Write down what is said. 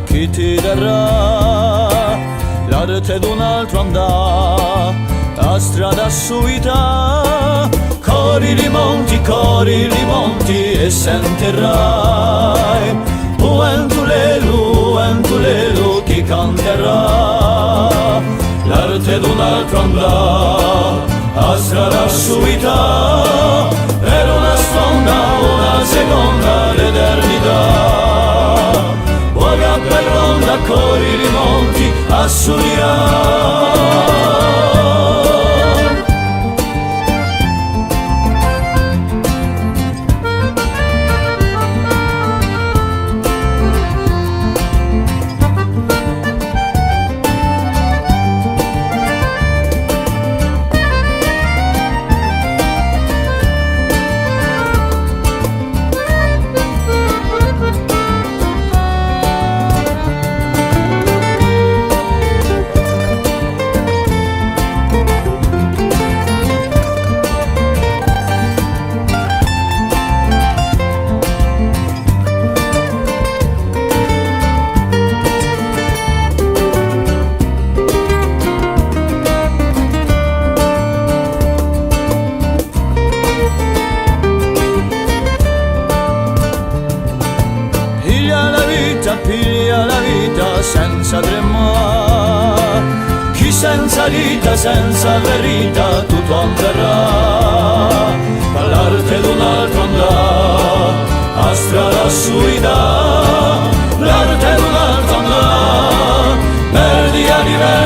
chi ti darà l'arte d'un altro andà, a strada suita, cori rimonti e sentirai Uentulelu chi canterà l'arte d'un altro andà, a strada suita, per una sponda, una seconda l'eternità. Vuoi per ronda cori rimonti a Suria. Piglia la vita senza tremare, chi senza vita, senza verità tutto andrà, all'arte d'un altro andà, a strada suida, l'arte d'un altro andà, perdi a diverso